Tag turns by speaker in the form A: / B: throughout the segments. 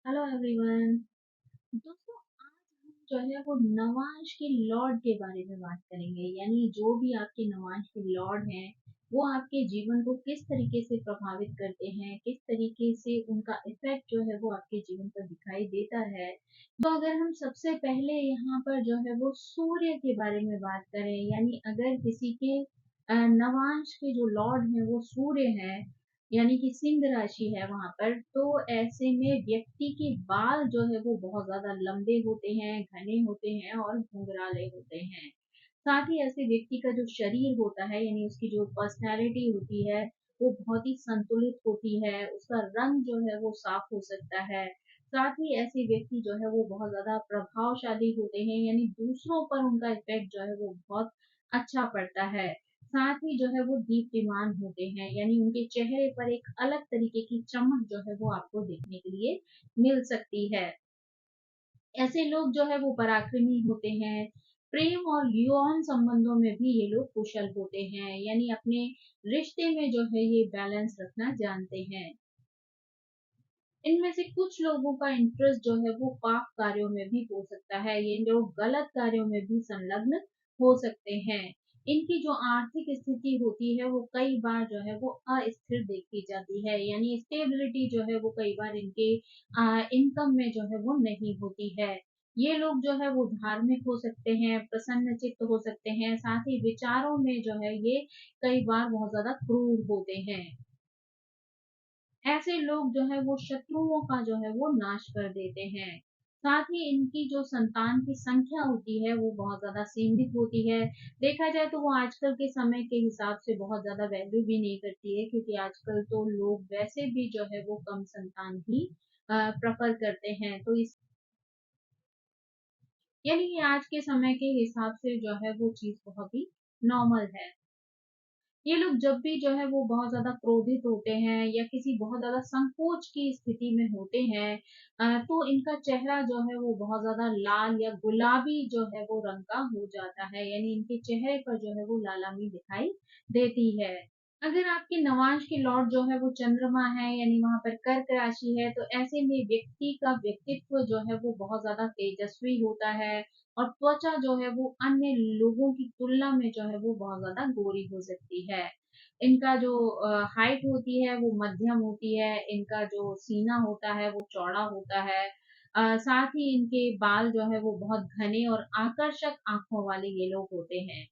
A: Hello everyone. दोस्तों, आज हम जो है वो नवांश के लॉर्ड के बारे में बात करेंगे। यानी जो भी आपके नवांश के लॉर्ड हैं वो आपके जीवन को किस तरीके से प्रभावित करते हैं, किस तरीके से उनका इफेक्ट जो है वो आपके जीवन पर दिखाई देता है। तो अगर हम सबसे पहले यहाँ पर जो है वो सूर्य के बारे में बात करें, यानी अगर किसी के नवांश के जो लॉर्ड हैं वो सूर्य हैं, यानी कि सिंह राशि है वहां पर, तो ऐसे में व्यक्ति के बाल जो है वो बहुत ज्यादा लंबे होते हैं, घने होते हैं और घुंघराले होते हैं। साथ ही ऐसे व्यक्ति का जो शरीर होता है, यानी उसकी जो पर्सनैलिटी होती है, वो बहुत ही संतुलित होती है। उसका रंग जो है वो साफ हो सकता है। साथ ही ऐसे व्यक्ति जो है वो बहुत ज्यादा प्रभावशाली होते हैं, यानी दूसरों पर उनका इफेक्ट जो है वो बहुत अच्छा पड़ता है। साथ ही जो है वो दीप्तिमान होते हैं, यानी उनके चेहरे पर एक अलग तरीके की चमक जो है वो आपको देखने के लिए मिल सकती है। ऐसे लोग जो है वो पराक्रमी होते हैं। प्रेम और यौन संबंधों में भी ये लोग कुशल होते हैं, यानी अपने रिश्ते में जो है ये बैलेंस रखना जानते हैं। इनमें से कुछ लोगों का इंटरेस्ट जो है वो पाप कार्यों में भी हो सकता है। ये लोग गलत कार्यों में भी संलग्न हो सकते हैं। इनकी जो आर्थिक स्थिति होती है वो कई बार जो है वो अस्थिर देखी जाती है, यानी स्टेबिलिटी जो है वो कई बार इनके इनकम में जो है वो नहीं होती है। ये लोग जो है वो धार्मिक हो सकते हैं, प्रसन्न चित्त हो सकते हैं। साथ ही विचारों में जो है ये कई बार बहुत ज्यादा क्रूर होते हैं। ऐसे लोग जो है वो शत्रुओं का जो है वो नाश कर देते हैं। साथ ही इनकी जो संतान की संख्या होती है वो बहुत ज्यादा सीमित होती है। देखा जाए तो वो आजकल के समय के हिसाब से बहुत ज्यादा वैल्यू भी नहीं करती है, क्योंकि आजकल तो लोग वैसे भी जो है वो कम संतान ही प्रेफर करते हैं। तो इस यानी कि आज के समय के हिसाब से जो है वो चीज बहुत ही नॉर्मल है। ये लोग जब भी जो है वो बहुत ज़्यादा क्रोधित होते हैं या किसी बहुत ज़्यादा संकोच की स्थिति में होते हैं, तो इनका चेहरा जो है वो बहुत ज़्यादा लाल या गुलाबी जो है वो रंग का हो जाता है, यानी इनके चेहरे पर जो है वो लालामी दिखाई देती है। अगर आपके नवांश के लॉर्ड जो है वो चंद्रमा है, यानी वहां पर कर्क राशि है, तो ऐसे में व्यक्ति का व्यक्तित्व जो है वो बहुत ज्यादा तेजस्वी होता है और त्वचा जो है वो अन्य लोगों की तुलना में जो है वो बहुत ज्यादा गोरी हो सकती है। इनका जो हाइट होती है वो मध्यम होती है। इनका जो सीना होता है वो चौड़ा होता है। साथ ही इनके बाल जो है वो बहुत घने और आकर्षक आंखों वाले ये लोग होते हैं।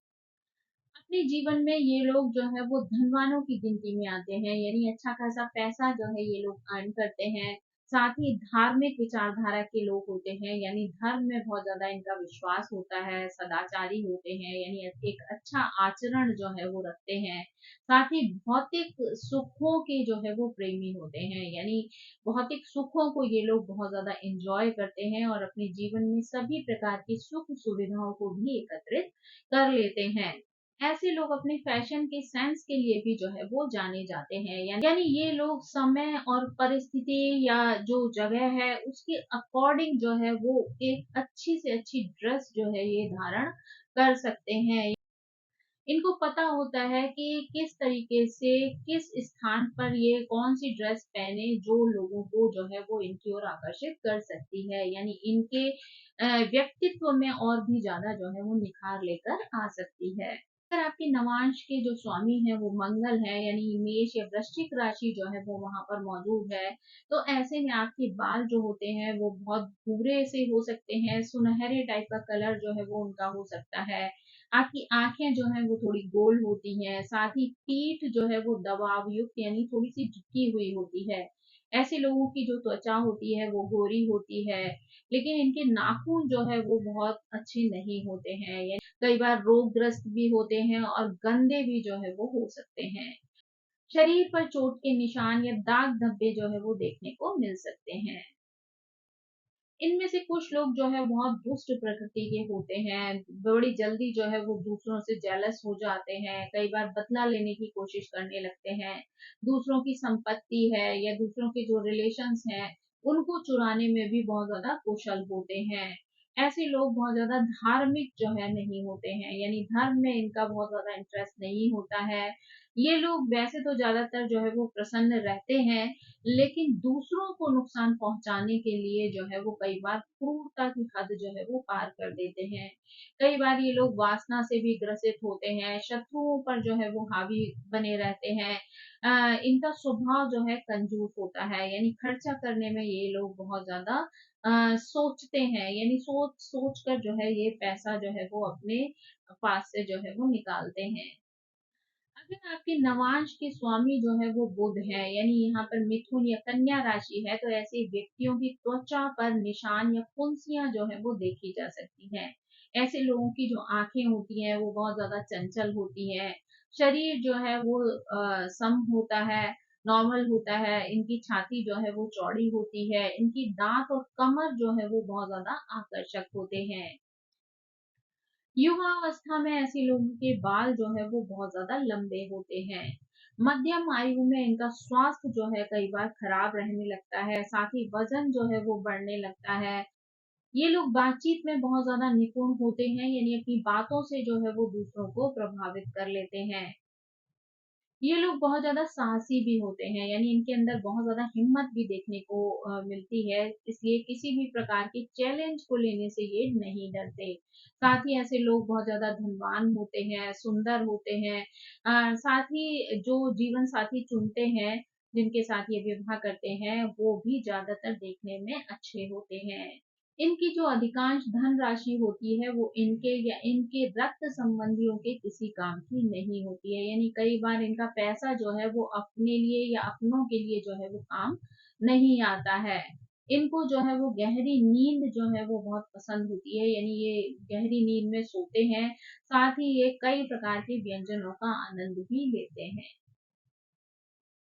A: अपने जीवन में ये लोग जो है वो धनवानों की गिनती में आते हैं, यानी अच्छा खासा पैसा जो है ये लोग अर्न करते हैं। साथ ही धार्मिक विचारधारा के लोग होते हैं, यानी धर्म में बहुत ज्यादा इनका विश्वास होता है, सदाचारी होते हैं, यानी एक अच्छा आचरण जो है वो रखते हैं। साथ ही भौतिक सुखों के जो है वो प्रेमी होते हैं, यानी भौतिक सुखों को ये लोग बहुत ज्यादा इंजॉय करते हैं और अपने जीवन में सभी प्रकार की सुख सुविधाओं को भी एकत्रित कर लेते हैं। ऐसे लोग अपने फैशन के सेंस के लिए भी जो है वो जाने जाते हैं, यानी ये लोग समय और परिस्थिति या जो जगह है उसके अकॉर्डिंग जो है वो एक अच्छी से अच्छी ड्रेस जो है ये धारण कर सकते हैं। इनको पता होता है कि किस तरीके से किस स्थान पर ये कौन सी ड्रेस पहने जो लोगों को जो है वो इनकी ओर आकर्षित कर सकती है, यानी इनके व्यक्तित्व में और भी ज्यादा जो है वो निखार लेकर आ सकती है। अगर आपके नवांश के जो स्वामी है वो मंगल है, यानी मेष या वृश्चिक राशि जो है वो वहां पर मौजूद है, तो ऐसे में आपके बाल जो होते हैं वो बहुत भूरे से हो सकते हैं, सुनहरे टाइप का कलर जो है वो उनका हो सकता है। आपकी आंखें जो है वो थोड़ी गोल होती हैं। साथ ही पीठ जो है वो दबाव युक्त यानी थोड़ी सी झुकी हुई होती है। ऐसे लोगों की जो त्वचा होती है वो गोरी होती है, लेकिन इनके नाखून जो है वो बहुत अच्छे नहीं होते हैं, या कई बार रोगग्रस्त भी होते हैं और गंदे भी जो है वो हो सकते हैं। शरीर पर चोट के निशान या दाग धब्बे जो है वो देखने को मिल सकते हैं। इनमें से कुछ लोग जो है बहुत दुष्ट प्रकृति के होते हैं, बड़ी जल्दी जो है वो दूसरों से जेलस हो जाते हैं, कई बार बदला लेने की कोशिश करने लगते हैं। दूसरों की संपत्ति है या दूसरों के जो रिलेशंस हैं उनको चुराने में भी बहुत ज्यादा कुशल होते हैं। ऐसे लोग बहुत ज़्यादा धार्मिक जो है नहीं होते हैं, यानी धर्म में इनका बहुत ज़्यादा इंटरेस्ट नहीं होता है। ये लोग वैसे तो ज़्यादातर जो है वो प्रसन्न रहते हैं, लेकिन दूसरों को नुकसान पहुँचाने के लिए जो है वो कई बार क्रूरता की हद जो है वो पार कर देते हैं। कई बार ये लोग वासना से भी ग्रसित होते हैं, शत्रुओं पर जो है वो हावी बने रहते हैं। इनका स्वभाव जो है कंजूस होता है, यानी खर्चा करने में ये लोग बहुत ज़्यादा सोचते हैं, यानी सोच कर जो है ये पैसा जो है वो अपने पास से जो है वो निकालते हैं। अगर आपके नवांश के स्वामी जो है वो बुध है, यानी यहाँ पर मिथुन या कन्या राशि है, तो ऐसे व्यक्तियों की त्वचा पर निशान या फुंसियां जो है वो देखी जा सकती हैं। ऐसे लोगों की जो आंखें होती हैं वो बहुत ज्यादा चंचल होती हैं। शरीर जो है वो सम होता है, नॉर्मल होता है। इनकी छाती जो है वो चौड़ी होती है। इनकी दांत और कमर जो है वो बहुत ज्यादा आकर्षक होते हैं। युवावस्था में ऐसे लोगों के बाल जो है वो बहुत ज्यादा लंबे होते हैं। मध्यम आयु में इनका स्वास्थ्य जो है कई बार खराब रहने लगता है, साथ ही वजन जो है वो बढ़ने लगता है। ये लोग बातचीत में बहुत ज्यादा निपुण होते हैं, यानी अपनी बातों से जो है वो दूसरों को प्रभावित कर लेते हैं। ये लोग बहुत ज़्यादा साहसी भी होते हैं, यानी इनके अंदर बहुत ज़्यादा हिम्मत भी देखने को मिलती है, इसलिए किसी भी प्रकार के चैलेंज को लेने से ये नहीं डरते। साथ ही ऐसे लोग बहुत ज़्यादा धनवान होते हैं, सुंदर होते हैं। साथ ही जो जीवन साथी चुनते हैं, जिनके साथ ये विवाह करते हैं, वो भी ज़्यादातर देखने में अच्छे होते हैं। इनकी जो अधिकांश धनराशि होती है वो इनके या इनके रक्त संबंधियों के किसी काम की नहीं होती है, यानी कई बार इनका पैसा जो है वो अपने लिए या अपनों के लिए जो है वो काम नहीं आता है। इनको जो है वो गहरी नींद जो है वो बहुत पसंद होती है, यानी ये गहरी नींद में सोते हैं। साथ ही ये कई प्रकार के व्यंजनों का आनंद भी लेते हैं,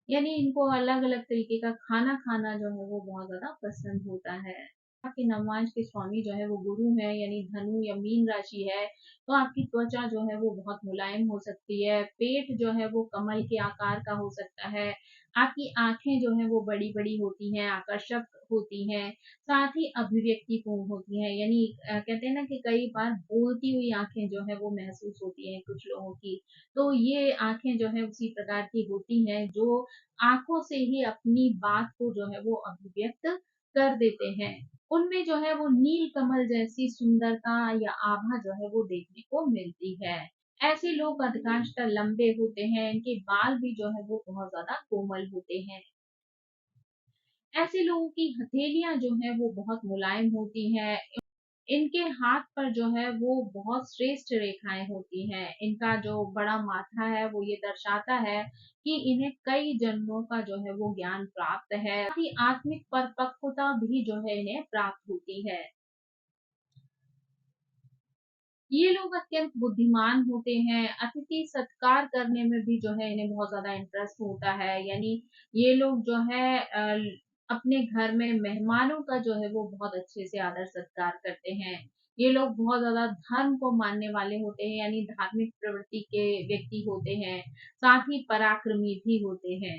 A: यानी इनको अलग-अलग तरीके का खाना खाना जो है वो बहुत ज़्यादा पसंद होता है। आपके नवमांश के स्वामी जो है वो गुरु है, यानी धनु या मीन राशि है, तो आपकी त्वचा जो है वो बहुत मुलायम हो सकती है। पेट जो है वो कमल के आकार का हो सकता है। आपकी आँखें जो हैं वो बड़ी-बड़ी होती हैं, आकर्षक होती हैं, साथ ही अभिव्यक्तिपूर्ण होती हैं, यानी कहते हैं ना कि कई बार बोलती हुई आँखें जो है वो महसूस होती हैं कुछ लोगों की। तो ये आँखें जो है उसी प्रकार की होती हैं जो आँखों से ही अपनी बात को जो है वो अभिव्यक्त कर देते हैं। उनमें जो है वो नील कमल जैसी सुंदरता या आभा जो है वो देखने को मिलती है। ऐसे लोग अधिकांशतः लंबे होते हैं, इनके बाल भी जो है वो बहुत ज़्यादा कोमल होते हैं। ऐसे लोगों की हथेलियाँ जो हैं वो बहुत मुलायम होती हैं। इनके हाथ पर जो है वो बहुत श्रेष्ठ रेखाएँ होती हैं। इनका जो बड़ा माथा है वो ये दर्शाता है कि इन्हें कई जन्मों का जो है वो ज्ञान प्राप्त है। साथ ही आत्मिक परिपक्वता भी जो है इन्हें प्राप्त होती है। ये लोग अत्यंत बुद्धिमान होते हैं, अतिथि सत्कार करने में भी जो है इन्हें बहुत ज़्यादा इंटरेस्ट होता है, यानी ये लोग जो है अपने घर में मेहमानों का जो है वो बहुत अच्छे से आदर सत्कार करते हैं। ये लोग बहुत ज़्यादा धर्म को मानने वाले होते हैं, यानी धार्मिक प्रवृत्ति के व्यक्ति होते हैं, साथ ही पराक्रमी भी होते हैं।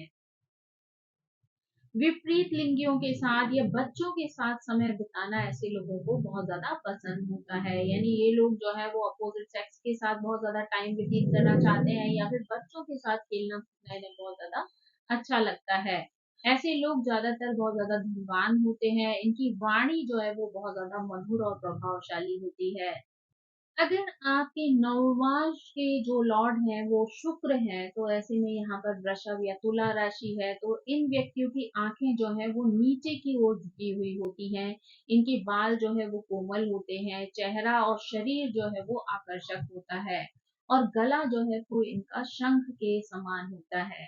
A: विपरीत लिंगियों के साथ या बच्चों के साथ समय बिताना ऐसे लोगों को बहुत ज़्यादा पसंद होता है। यानी ये लोग जो है वो अपोज़िट सेक्स के साथ बहुत ज़्यादा टाइम व्यतीत करना चाहते हैं या फिर बच्चों के साथ खेलना-कूदना इन्हें बहुत ज़्यादा अच्छा लगता है। ऐसे लोग ज़्यादातर बहुत ज़्यादा धनवान होते हैं। इनकी वाणी जो है वो बहुत ज़्यादा मधुर और प्रभावशाली होती है। अगर आपके नवमांश के जो लॉर्ड हैं वो शुक्र हैं, तो ऐसे में यहाँ पर वृषभ या तुला राशि है, तो इन व्यक्तियों की आंखें जो है वो नीचे की ओर झुकी हुई होती हैं। इनके बाल जो है वो कोमल होते हैं, चेहरा और शरीर जो है वो आकर्षक होता है और गला जो है वो इनका शंख के समान होता है।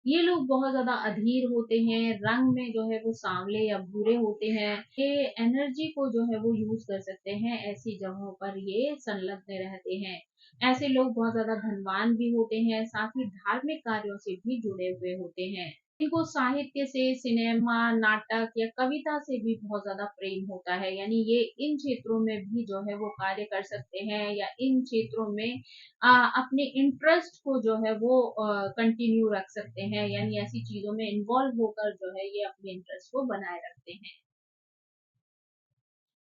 A: ये लोग बहुत ज़्यादा अधीर होते हैं, रंग में जो है वो सांवले या भूरे होते हैं। ये एनर्जी को जो है वो यूज़ कर सकते हैं, ऐसी जगहों पर ये संलग्न रहते हैं। ऐसे लोग बहुत ज़्यादा धनवान भी होते हैं, साथ ही धार्मिक कार्यों से भी जुड़े हुए होते हैं। इनको साहित्य से, सिनेमा, नाटक या कविता से भी बहुत ज़्यादा प्रेम होता है, यानी ये इन क्षेत्रों में भी जो है वो कार्य कर सकते हैं या इन क्षेत्रों में अपने इंटरेस्ट को जो है वो कंटिन्यू रख सकते हैं, यानी ऐसी चीज़ों में इन्वॉल्व होकर जो है ये अपने इंटरेस्ट को बनाए रखते हैं।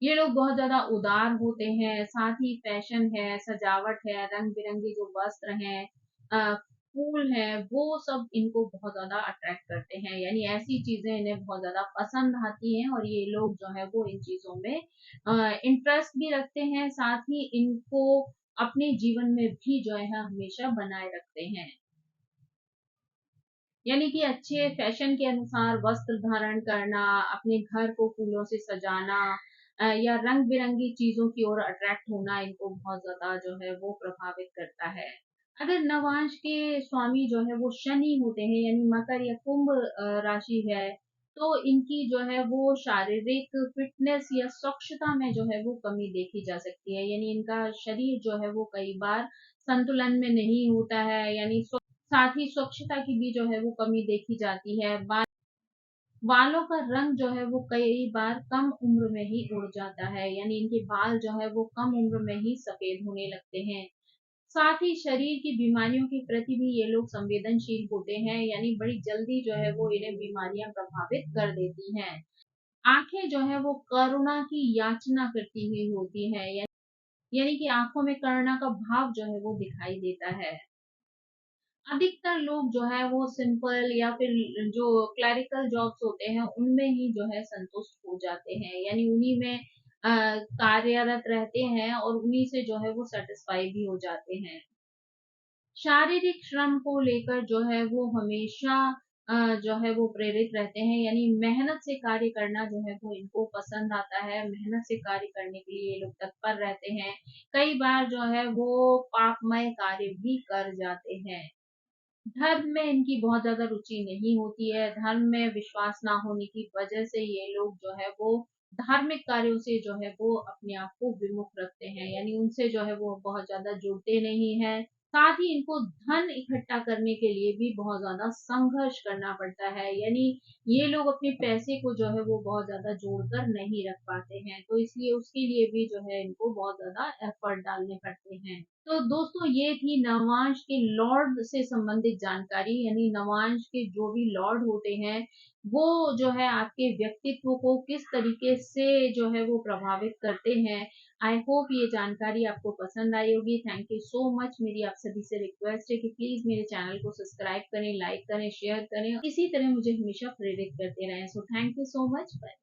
A: ये लोग बहुत ज़्यादा उदार होते हैं, साथ ही फैशन है, सजावट है, रंग-बिरंगे जो वस्त्र हैं, फूल हैं, वो सब इनको बहुत ज़्यादा अट्रैक्ट करते हैं। यानी ऐसी चीज़ें इन्हें बहुत ज़्यादा पसंद आती हैं और ये लोग जो है वो इन चीज़ों में इंटरेस्ट भी रखते हैं, साथ ही इनको अपने जीवन में भी जो है हमेशा बनाए रखते हैं। यानी कि अच्छे फैशन के अनुसार वस्त्र धारण करना, अपने घर को फूलों से सजाना या रंग-बिरंगी चीज़ों की ओर अट्रैक्ट होना इनको बहुत ज़्यादा जो है वो प्रभावित करता है। अगर नवांश के स्वामी जो है वो शनि होते हैं यानी मकर या कुंभ राशि है, तो इनकी जो है वो शारीरिक फिटनेस या स्वच्छता में जो है वो कमी देखी जा सकती है। यानी इनका शरीर जो है वो कई बार संतुलन में नहीं होता है, यानी साथ ही स्वच्छता की भी जो है वो कमी देखी जाती है। बालों का रंग जो है वो कई बार कम उम्र में ही उड़ जाता है, यानी इनके बाल जो है वो कम उम्र में ही सफेद होने लगते हैं। साथ ही शरीर की बीमारियों के प्रति भी ये लोग संवेदनशील होते हैं, यानी बड़ी जल्दी जो है वो इन्हें बीमारियां प्रभावित कर देती हैं। आंखें जो है वो करुणा की याचना करती हुई होती है, यानी कि आंखों में करुणा का भाव जो है वो दिखाई देता है। अधिकतर लोग जो है वो सिंपल या फिर जो क्लरिकल जॉब्स होते हैं उनमें ही जो है संतुष्ट हो जाते हैं, यानी उन्हीं में कार्यरत रहते हैं और उन्हीं से जो है वो सेटिस्फाई भी हो जाते हैं। शारीरिक श्रम को लेकर जो है वो हमेशा जो है वो प्रेरित रहते हैं, यानी मेहनत से कार्य करना जो है वो इनको पसंद आता है। मेहनत से कार्य करने के लिए ये लोग तत्पर रहते हैं। कई बार जो है वो पापमय कार्य भी कर जाते हैं। धर्म में इनकी बहुत ज़्यादा रुचि नहीं होती है। धर्म में विश्वास ना होने की वजह से ये लोग जो है वो धार्मिक कार्यों से जो है वो अपने आप को विमुख रखते हैं, यानी उनसे जो है वो बहुत ज़्यादा जुड़ते नहीं हैं। साथ ही इनको धन इकट्ठा करने के लिए भी बहुत ज़्यादा संघर्ष करना पड़ता है, यानी ये लोग अपने पैसे को जो है वो बहुत ज़्यादा जोड़कर नहीं रख पाते हैं, तो इसलिए उसके लिए भी जो है इनको बहुत ज़्यादा एफर्ट डालने पड़ते हैं। तो दोस्तों ये थी नवांश के लॉर्ड से संबंधित जानकारी, यानी नवांश के जो भी लॉर्ड होते हैं वो जो है आपके व्यक्तित्व को किस तरीके से जो है वो प्रभावित करते हैं। आई होप ये जानकारी आपको पसंद आई होगी। Thank you so much. मेरी आप सभी से रिक्वेस्ट है कि प्लीज मेरे चैनल को सब्सक्राइब करें, लाइक करें, शेयर करें, इसी तरह मुझे हमेशा प्रेरित करते रहें। So thank you so much. Bye.